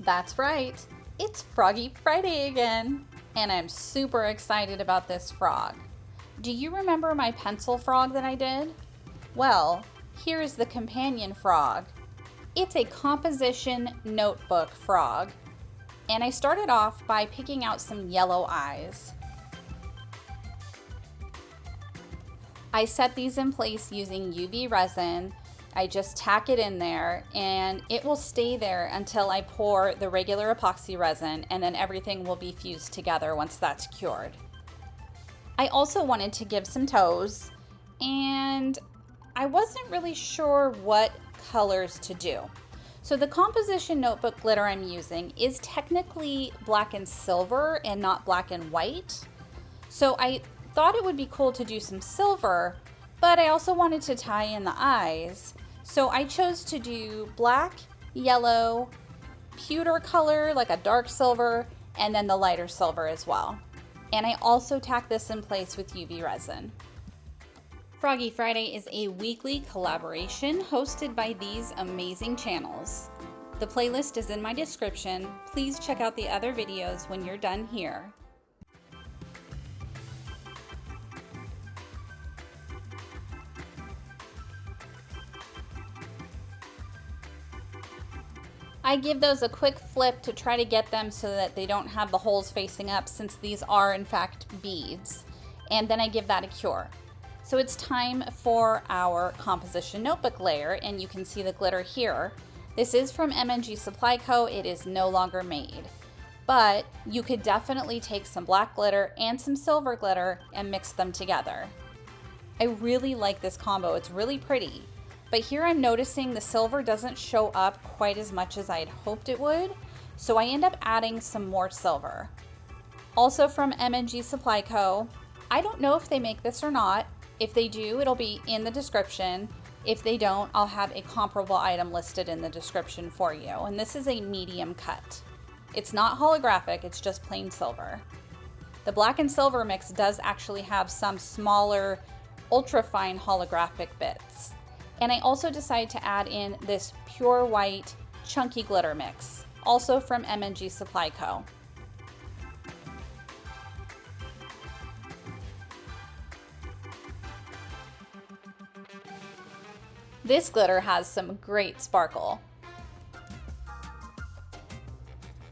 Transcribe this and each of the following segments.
That's right, it's Froggy Friday again, and I'm super excited about this frog. Do you remember my pencil frog that I did? Well, here is the companion frog. It's a composition notebook frog, and I started off by picking out some yellow eyes. I set these in place using UV resin. I just tack it in there and it will stay there until I pour the regular epoxy resin, and then everything will be fused together once that's cured. I also wanted to give some toes, and I wasn't really sure what colors to do. So the composition notebook glitter I'm using is technically black and silver and not black and white. So I thought it would be cool to do some silver, but I also wanted to tie in the eyes. So I chose to do black, yellow, pewter color, like a dark silver, and then the lighter silver as well. And I also tacked this in place with UV resin. Froggy Friday is a weekly collaboration hosted by these amazing channels. The playlist is in my description. Please check out the other videos when you're done here. I give those a quick flip to try to get them so that they don't have the holes facing up, since these are in fact beads. And then I give that a cure. So it's time for our composition notebook layer, and you can see the glitter here. This is from M&G Supply Co. It is no longer made. But you could definitely take some black glitter and some silver glitter and mix them together. I really like this combo. It's really pretty. But here I'm noticing the silver doesn't show up quite as much as I had hoped it would, so I end up adding some more silver. Also from M&G Supply Co. I don't know if they make this or not. If they do, it'll be in the description. If they don't, I'll have a comparable item listed in the description for you. And this is a medium cut. It's not holographic, it's just plain silver. The black and silver mix does actually have some smaller, ultra fine holographic bits. And I also decided to add in this pure white chunky glitter mix, also from M&G Supply Co. This glitter has some great sparkle.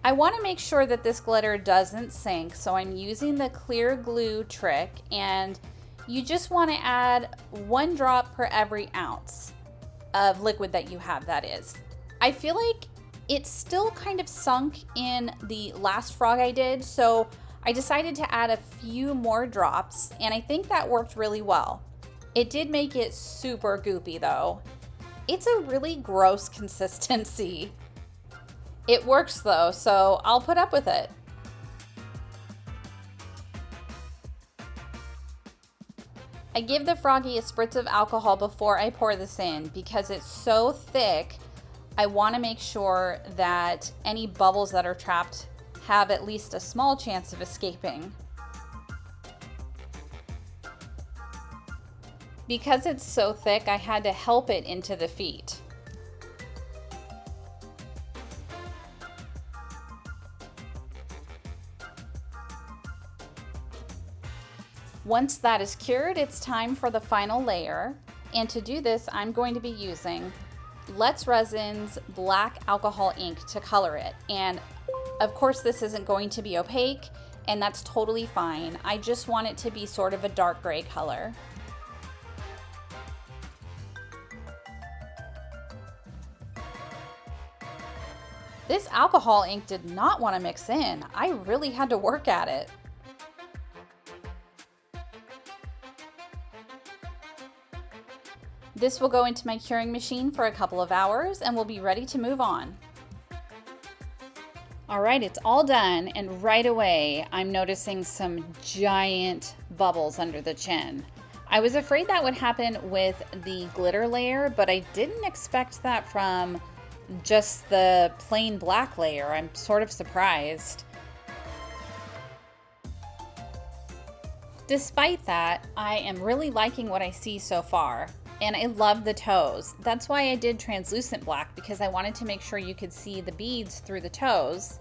I want to make sure that this glitter doesn't sink, so I'm using the clear glue trick, and you just want to add 1 drop per every ounce of liquid that you have, that is. I feel like it's still kind of sunk in the last frog I did, so I decided to add a few more drops, and I think that worked really well. It did make it super goopy though. It's a really gross consistency. It works though, so I'll put up with it. I give the froggy a spritz of alcohol before I pour this in because it's so thick. I want to make sure that any bubbles that are trapped have at least a small chance of escaping. Because it's so thick, I had to help it into the feet. Once that is cured, it's time for the final layer. And to do this, I'm going to be using Let's Resin's black alcohol ink to color it. And of course, this isn't going to be opaque, and that's totally fine. I just want it to be sort of a dark gray color. This alcohol ink did not want to mix in. I really had to work at it. This will go into my curing machine for a couple of hours and we'll be ready to move on. All right, it's all done, and right away I'm noticing some giant bubbles under the chin. I was afraid that would happen with the glitter layer, but I didn't expect that from just the plain black layer. I'm sort of surprised. Despite that, I am really liking what I see so far. And I love the toes. That's why I did translucent black, because I wanted to make sure you could see the beads through the toes.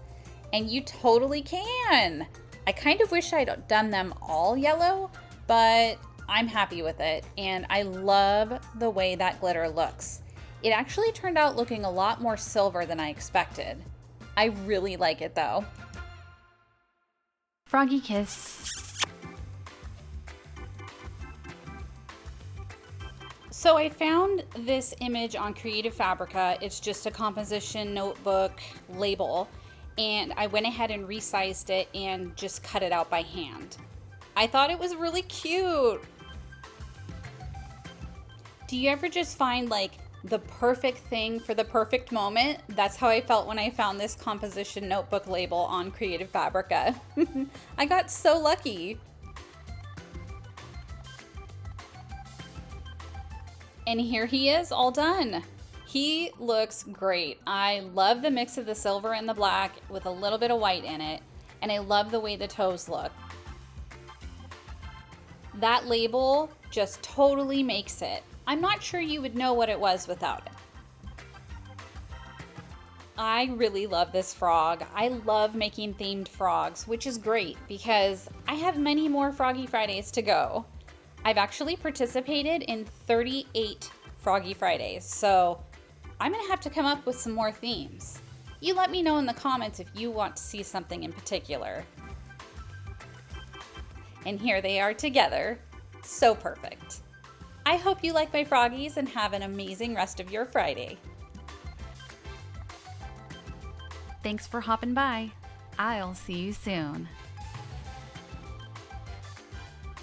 And you totally can. I kind of wish I'd done them all yellow, but I'm happy with it. And I love the way that glitter looks. It actually turned out looking a lot more silver than I expected. I really like it though. Froggy kiss. So I found this image on Creative Fabrica. It's just a composition notebook label, and I went ahead and resized it and just cut it out by hand. I thought it was really cute. Do you ever just find like the perfect thing for the perfect moment? That's how I felt when I found this composition notebook label on Creative Fabrica. I got so lucky. And here he is, all done. He looks great. I love the mix of the silver and the black with a little bit of white in it. And I love the way the toes look. That label just totally makes it. I'm not sure you would know what it was without it. I really love this frog. I love making themed frogs, which is great because I have many more Froggy Fridays to go. I've actually participated in 38 Froggy Fridays, so I'm gonna have to come up with some more themes. You let me know in the comments if you want to see something in particular. And here they are together. So perfect. I hope you like my froggies and have an amazing rest of your Friday. Thanks for hopping by. I'll see you soon.